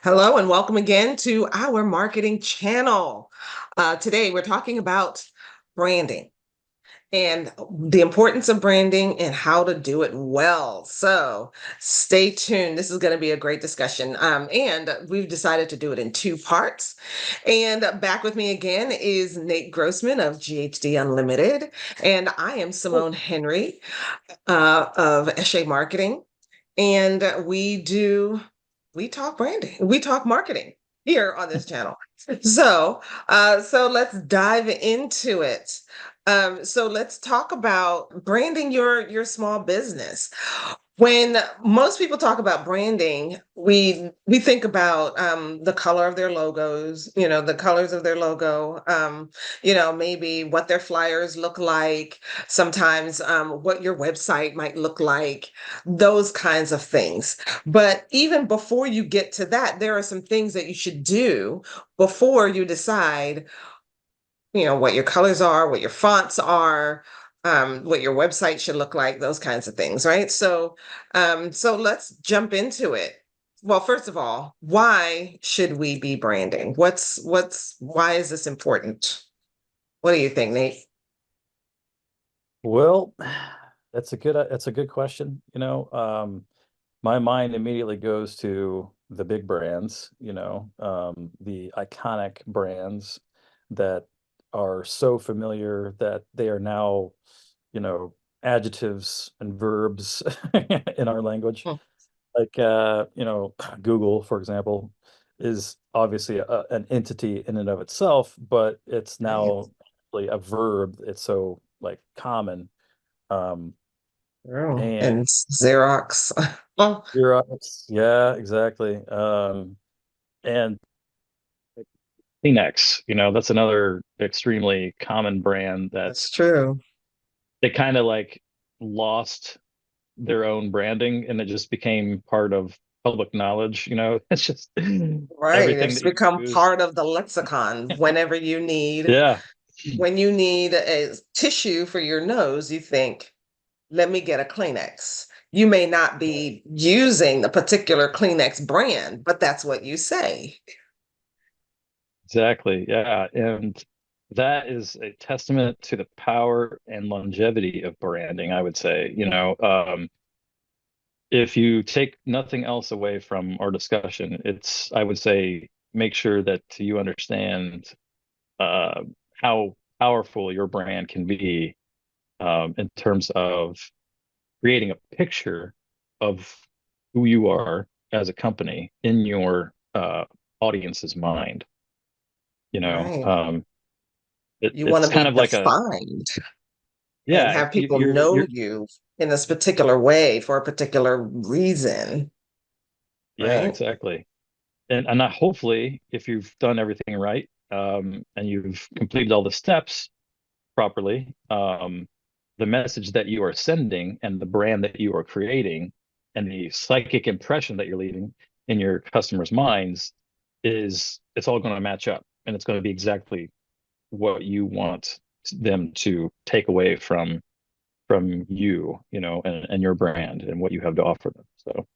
Hello and welcome again to our marketing channel. Today we're talking about branding and the importance of branding and how to do it well. So stay tuned. This is going to be a great discussion. And we've decided to do it in two parts. And back with me again is Nate Grossman of GHD Unlimited. And I am Simone Henry of Eshe Marketing. And we talk branding, we talk marketing here on this channel. So let's dive into it. So let's talk about branding your small business. When most people talk about branding, we think about the color of their logos, the colors of their logo, maybe what their flyers look like, sometimes what your website might look like, those kinds of things. But even before you get to that, there are some things that you should do before you decide, what your colors are, what your fonts are, what your website should look like, those kinds of things, right? So let's jump into it. Well, first of all, why should we be branding? Why is this important? What do you think, Nate? Well, that's a good question. My mind immediately goes to the big brands, the iconic brands that are so familiar that they are now, adjectives and verbs in our language. Hmm. Like, Google, for example, is obviously an entity in and of itself, but it's Right. now actually a verb. It's so like common. Um, Oh, and and Xerox. Oh, Xerox, yeah, exactly. And Kleenex, that's another extremely common brand that that's true. they kind of like lost their own branding and it just became part of public knowledge. It's just Right. everything It's that you become use. part of the lexicon whenever you need. Yeah, When you need a tissue for your nose, you think, let me get a Kleenex. You may not be using the particular Kleenex brand, but that's what you say. exactly. Yeah. And that is a testament to the power and longevity of branding, I would say. If you take nothing else away from our discussion, I would say, make sure that you understand uh, how powerful your brand can be in terms of creating a picture of who you are as a company in your audience's mind. You know, Right. um, You want it's to be kind of like defined and yeah, have people know you're you in this particular way for a particular reason, yeah, right? exactly. And hopefully, if you've done everything right, and you've completed all the steps properly, the message that you are sending and the brand that you are creating and the psychic impression that you're leaving in your customers' minds it's all going to match up and it's going to be exactly what you want them to take away from you, and your brand and what you have to offer them. So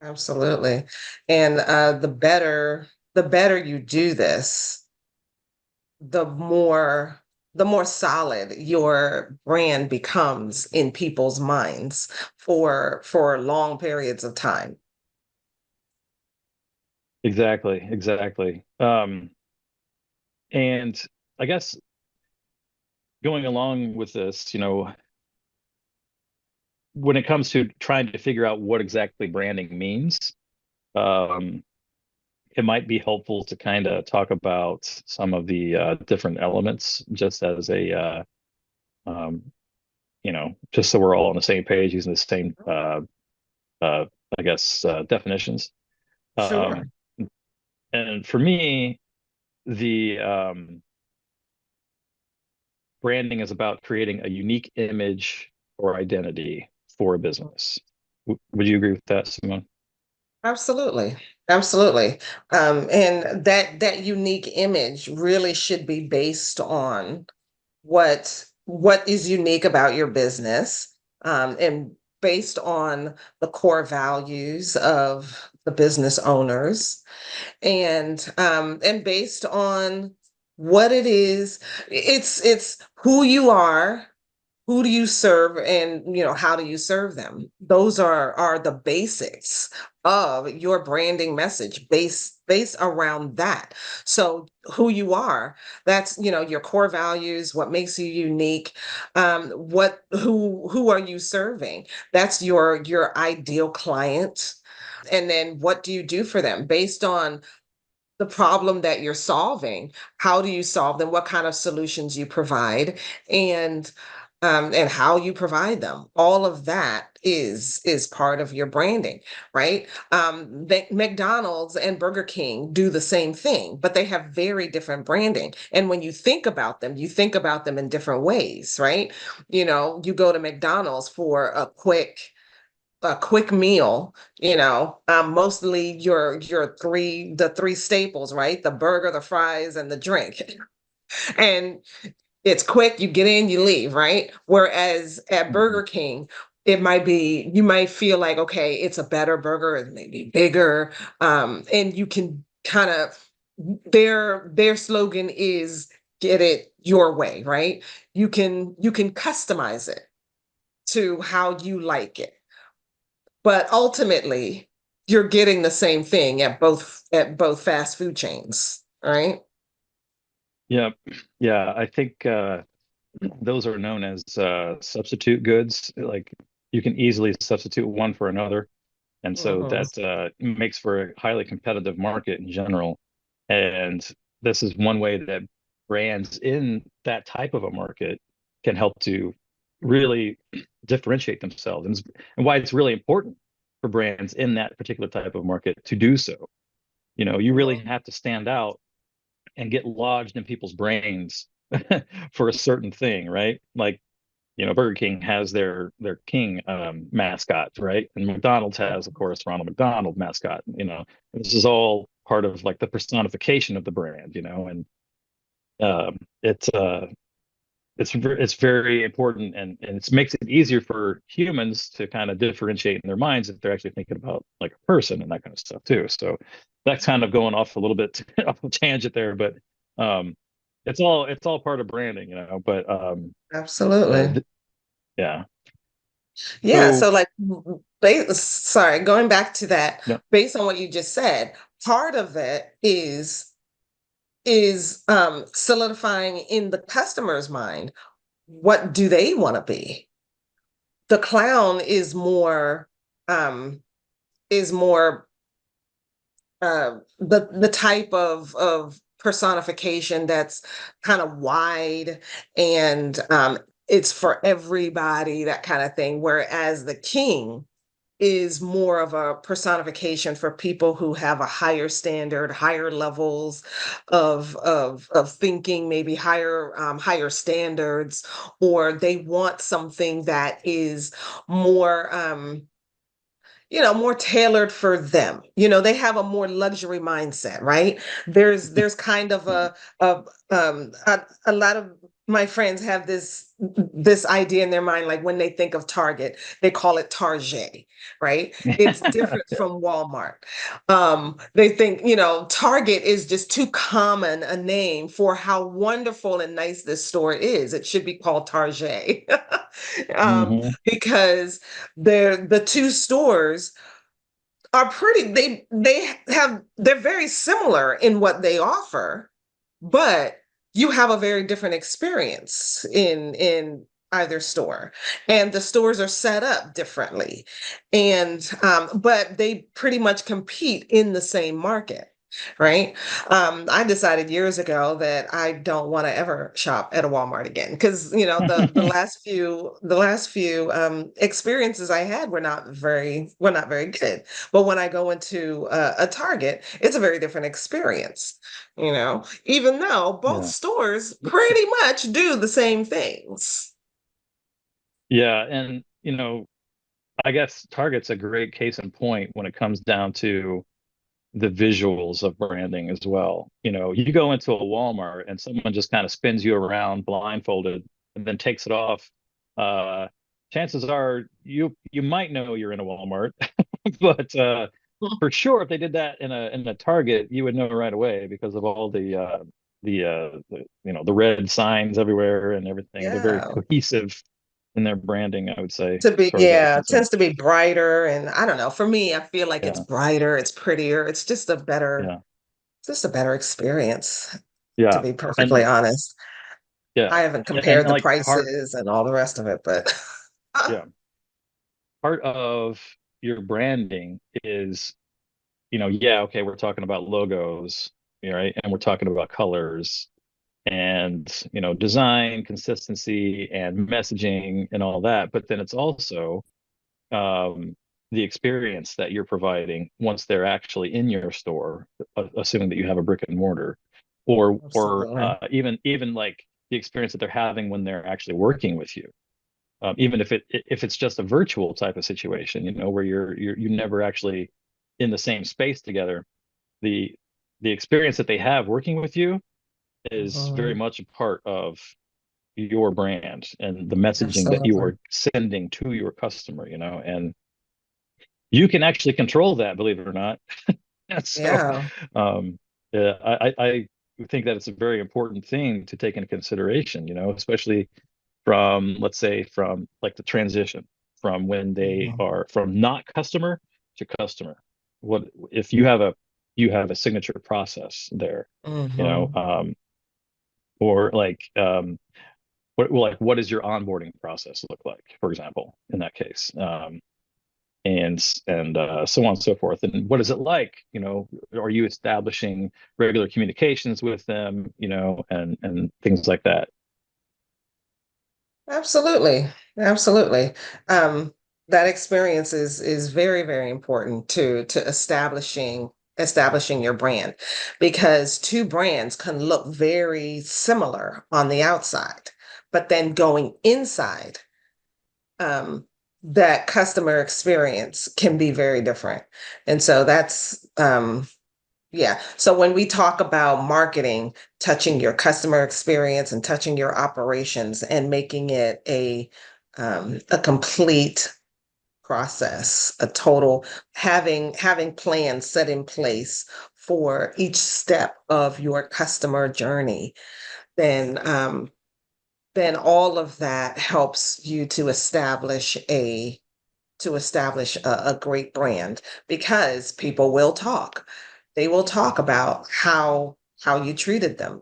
Absolutely. And the better you do this, the more the more solid your brand becomes in people's minds for long periods of time. exactly. And I guess going along with this, when it comes to trying to figure out what exactly branding means, um, it might be helpful to kind of talk about some of the different elements just as um, just so we're all on the same page using the same, uh, I guess, definitions. Sure. Um, and for me, the branding is about creating a unique image or identity for a business. Would you agree with that, Simone? Absolutely. Absolutely. And that unique image really should be based on what is unique about your business, and based on the core values of the business owners, and based on what it is, it's who you are, who do you serve, and how do you serve them. Those are the basics of your branding message, based around that. So who you are, that's your core values, what makes you unique, who are you serving, that's your ideal client. And then what do you do for them based on the problem that you're solving? How do you solve them? What kind of solutions you provide, and and how you provide them? All of that is part of your branding, right? McDonald's and Burger King do the same thing, but they have very different branding. And when you think about them, you think about them in different ways, right? You go to McDonald's for a quick meal, mostly the three staples, right? The burger, the fries, and the drink. And it's quick, you get in, you leave, right? Whereas at Mhm. Burger King, you might feel like, okay, it's a better burger, it may be bigger. And you can kind of, their slogan is get it your way, right? You can customize it to how you like it. But ultimately, you're getting the same thing at both fast food chains, right? Yeah, yeah. I think those are known as substitute goods. Like you can easily substitute one for another, and so Mhm. that makes for a highly competitive market in general. And this is one way that brands in that type of a market can help to really differentiate themselves, and why it's really important for brands in that particular type of market to do so. You really have to stand out and get lodged in people's brains for a certain thing, right? Like, Burger King has their king mascot, right? And McDonald's has, of course, Ronald McDonald mascot. This is all part of like the personification of the brand, and um, it's it's very important, and it makes it easier for humans to kind of differentiate in their minds if they're actually thinking about like a person and that kind of stuff too. So that's kind of going off a little bit off a tangent there, but um, it's all part of branding, But uh, Absolutely. th yeah. Yeah. So, So like, sorry, going back to that, yeah. based on what you just said, part of it is solidifying in the customer's mind, what do they want to be? The clown um is more the type of personification that's kind of wide, and it's for everybody, that kind of thing. Whereas the king is more of a personification for people who have a higher standard, higher levels of thinking, maybe higher standards, or they want something that is more more tailored for them. They have a more luxury mindset, right? There's kind of a lot of my friends have this idea in their mind, like when they think of Target, they call it Target, right? It's different from Walmart. They think, Target is just too common a name for how wonderful and nice this store is. It should be called Target. Hmm. Because the two stores are pretty, they're very similar in what they offer, but you have a very different experience in either store, and the stores are set up differently, and but they pretty much compete in the same market, right? I decided years ago that I don't want to ever shop at a Walmart again, because the last few experiences I had were not very good. But when I go into a Target, it's a very different experience, even though both Yeah. stores pretty much do the same things. Yeah, and I guess Target's a great case in point when it comes down to the visuals of branding as well. You go into a Walmart and someone just kind of spins you around blindfolded and then takes it off. Uh, Chances are you might know you're in a Walmart, but for sure, if they did that in a Target, you would know right away because of all the red signs everywhere and everything. They're very Yeah. cohesive in their branding, I would say, To as be, far as that's yeah, it concerned. tends to be brighter. And I don't know, for me, I feel like it's Yeah, brighter, it's prettier, it's yeah, just a better experience, to yeah, be perfectly and honest. yeah, I haven't and compared the like part, prices and all the rest of it, but yeah, part of your branding is, yeah, okay, we're talking about logos, right, and we're talking about colors and design consistency and messaging and all that, but then it's also um, the experience that you're providing once they're actually in your store, assuming that you have a brick and mortar, or absolutely. even like the experience that they're having when they're actually working with you. Even if it's just a virtual type of situation, where you never actually in the same space together, the the experience that they have working with you is very Mhm. much a part of your brand and the messaging that you Absolutely. are sending to your customer, and you can actually control that, believe it or not. So, Yeah, um, I think that it's a very important thing to take into consideration, especially from, let's say, from like the transition from when they mhm, are from not customer to customer. What if you have a signature process there, you know, mhm. um, or what does your onboarding process look like, for example, in that case? And so on and so forth. And what is it like? Are you establishing regular communications with them? And things like that. Absolutely. Absolutely. Um, that experience is very, very important to establishing your brand, because two brands can look very similar on the outside, but then going inside, um, that customer experience can be very different. And so that's yeah. So when we talk about marketing, touching your customer experience and touching your operations and making it a complete process, a total, having plans set in place for each step of your customer journey, then then all of that helps you to establish a great brand, because people will talk. They will talk about how you treated them.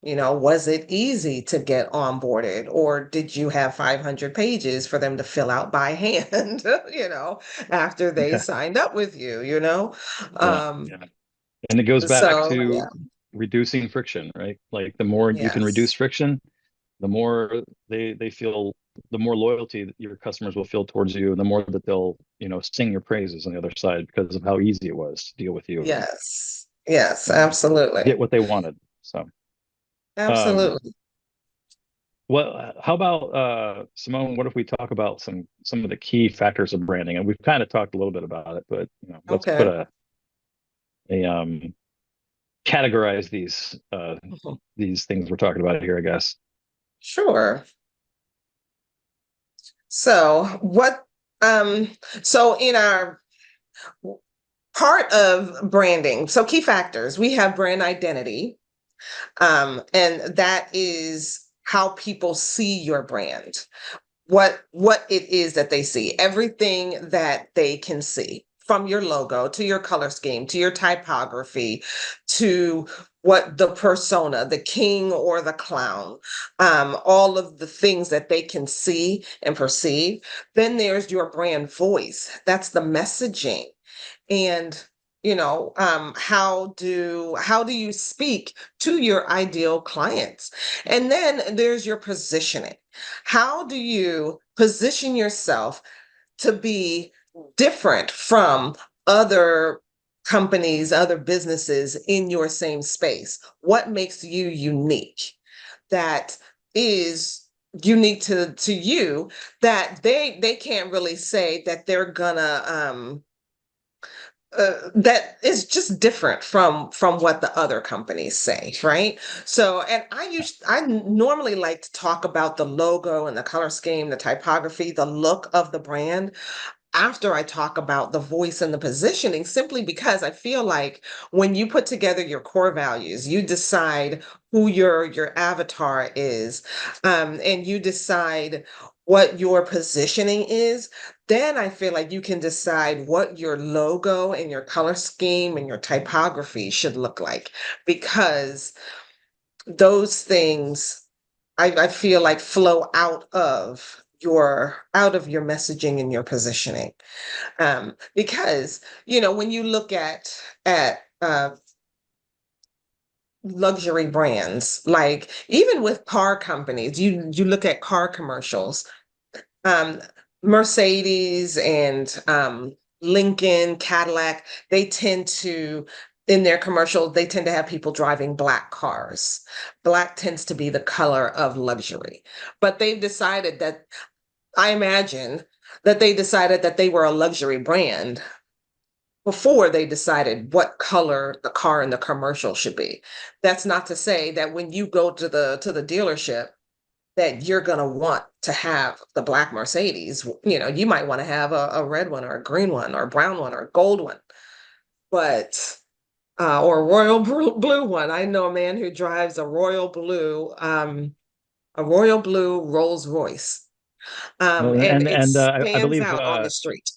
Was it easy to get onboarded, or did you have 500 pages for them to fill out by hand, after they Yeah, signed up with you, you know? yeah, Um, yeah. And it goes back so yeah, to reducing friction, right? Like the more you can reduce yes. friction, the more they feel, the more loyalty that your customers will feel towards you, and the more that they'll, sing your praises on the other side because of how easy it was to deal with you and, Yes. Yes, you know, absolutely. get what they wanted. So, um, Absolutely. well, how about Simone? What if we talk about some of the key factors of branding? And we've kind of talked a little bit about it, but let's put Okay. a categorize Mhm. these things we're talking about here, I guess. Sure. So what um so in our part of branding, so key factors, we have brand identity, and that is how people see your brand, what it is that they see, everything that they can see, from your logo to your color scheme to your typography to what the persona, the king or the clown, all of the things that they can see and perceive. Then there's your brand voice. That's the messaging. And how do you speak to your ideal clients? And then there's your positioning. How do you position yourself to be different from other companies, other businesses in your same space? What makes you unique, that is unique to you, that they can't really say that they're gonna that is just different from what the other companies say, right? So, and normally like to talk about the logo and the color scheme, the typography, the look of the brand. after I talk about the voice and the positioning, simply because I feel like when you put together your core values, you decide who your avatar is, and you decide what your positioning is, then I feel like you can decide what your logo and your color scheme and your typography should look like, because those things I feel like flow out of your messaging and your positioning. Because when you look at luxury brands, like even with car companies, you look at car commercials, um, Mercedes and Lincoln, Cadillac, they tend to, in their commercials, they tend to have people driving black cars. Black tends to be the color of luxury. But they've decided that, I imagine, that they decided that they were a luxury brand before they decided what color the car in the commercial should be. That's not to say that when you go to the dealership that you're going to want to have the black Mercedes. You might want to have a red one or a green one or a brown one or a gold one, but or a royal blue one. I know a man who drives a royal blue Rolls Royce, and it I stands believe out on the street.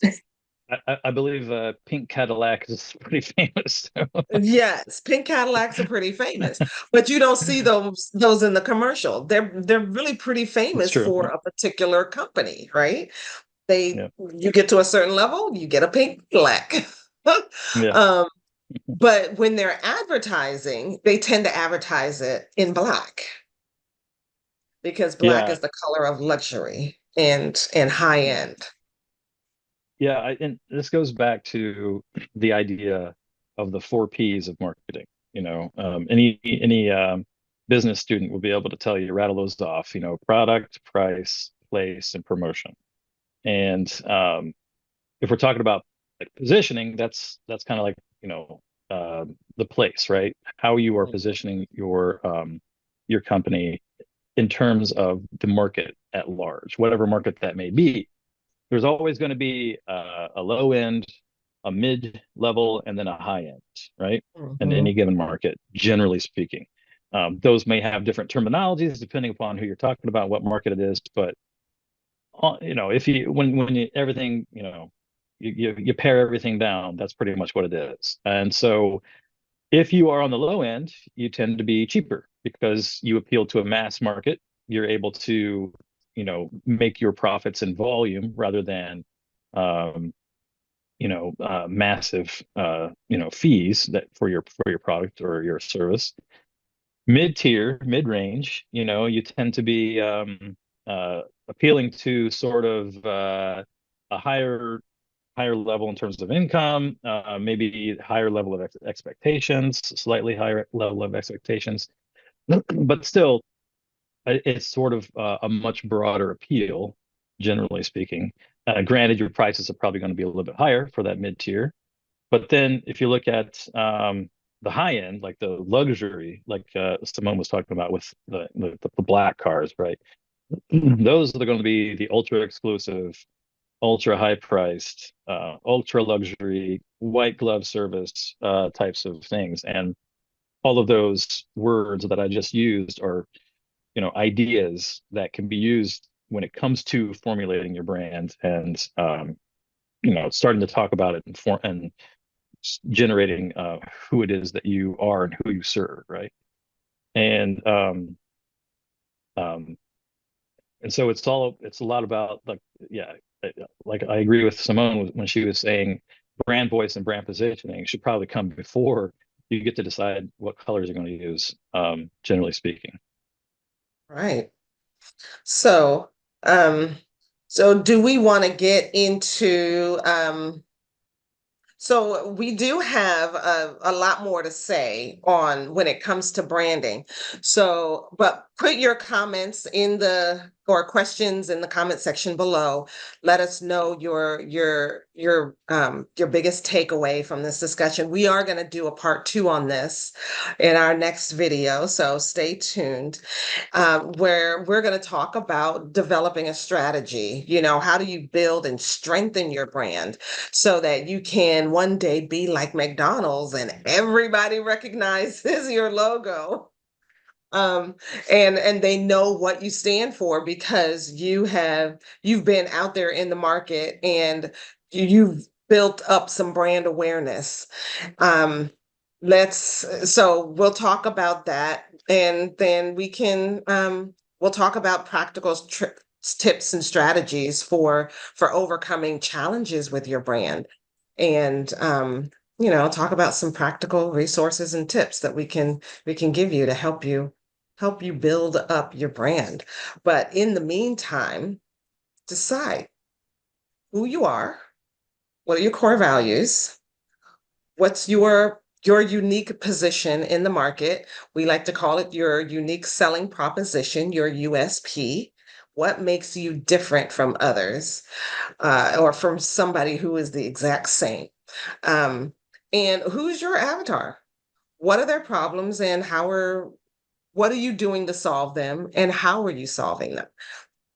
I believe Pink Cadillac is pretty famous too. Yes, pink Cadillacs are pretty famous, but you don't see those in the commercial. They're really pretty It's famous true. for Yeah. a particular company, right? Yeah. You get to a certain level, you get a pink Cadillac. Yeah. um, but when they're advertising, they tend to advertise it in black because black Yeah. is the color of luxury and high Yeah. end. Yeah. And this goes back to the idea of the four P's of marketing. Any business student will be able to tell you, rattle those off, product, price, place, and promotion. And if we're talking about like positioning, that's kind of like, the place, right? How you are positioning your company in terms of the market at large, whatever market that may be. There's always going to be a low end, a mid level, and then a high end, right? In Mhm. any given market, generally speaking. Those may have different terminologies depending upon who you're talking about, what market it is. But if you when you, everything, you pare everything down, that's pretty much what it is. And so if you are on the low end, you tend to be cheaper because you appeal to a mass market. You're able to, make your profits in volume rather than, um, massive, fees that for your product or your service. Mid-tier, mid-range, you tend to be appealing to sort of a higher level in terms of income, maybe higher level of expectations, slightly higher level of expectations, but still, it's sort of a much broader appeal, generally speaking. Granted, your prices are probably going to be a little bit higher for that mid tier, but then if you look at the high end, like the luxury, like Simone was talking about with the black cars, right? Those are going to be the ultra exclusive, ultra high priced, ultra luxury, white glove service types of things. And all of those words that I just used are, ideas that can be used when it comes to formulating your brand and, starting to talk about it and generating who it is that you are and who you serve, right? And um, and so it's a lot about like, yeah, like I agree with Simone when she was saying brand voice and brand positioning should probably come before you get to decide what colors you're going to use, generally speaking. Right. So, um, so do we want to get into so we do have a lot more to say on when it comes to branding. So, but put your comments or questions in the comment section below. Let us know your biggest takeaway from this discussion. We are going to do a part 2 on this in our next video, so stay tuned. Where we're going to talk about developing a strategy. How do you build and strengthen your brand so that you can one day be like McDonald's and everybody recognizes your logo. um and they know what you stand for because you've been out there in the market and you've built up some brand awareness. um let's so we'll talk about that, and then we'll talk about practical tips and strategies for overcoming challenges with your brand, and talk about some practical resources and tips that we can give you to help you build up your brand. But in the meantime, decide who you are, what are your core values, what's your unique position in the market. We like to call it your unique selling proposition, your USP. What makes you different from others, or from somebody who is the exact same? Um, and who's your avatar? What are their problems, and what are you doing to solve them, and how are you solving them?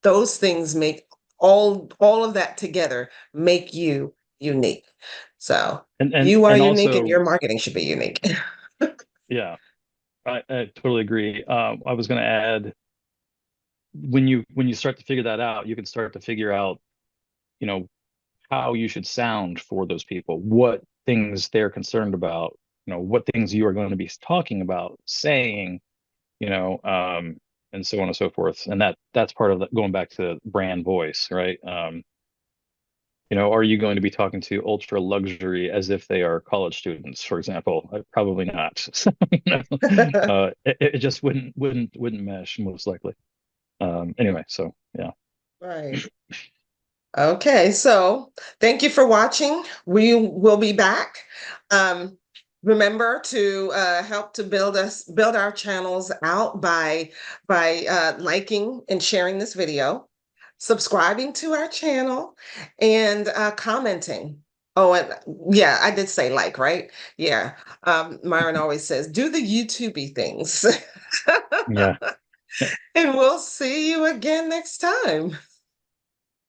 Those things make all of that together make you unique. So and you are unique, and also, your marketing should be unique. yeah, I totally agree. I was going to add, when you start to figure that out, you can start to figure out, you know, how you should sound for those people, what things they're concerned about, what things you are going to be talking about, saying, you know, and so on and so forth. And that's part of going back to brand voice, right? Are you going to be talking to ultra luxury as if they are college students, for example? Probably not. So, it just wouldn't mesh most likely. Anyway, so yeah. Right. Okay, so thank you for watching. We will be back. Um, Remember to help to build our channels out by liking and sharing this video, subscribing to our channel, and commenting. Oh, and yeah, I did say like, right? Yeah. Myron always says, do the YouTubey things. Yeah. And we'll see you again next time.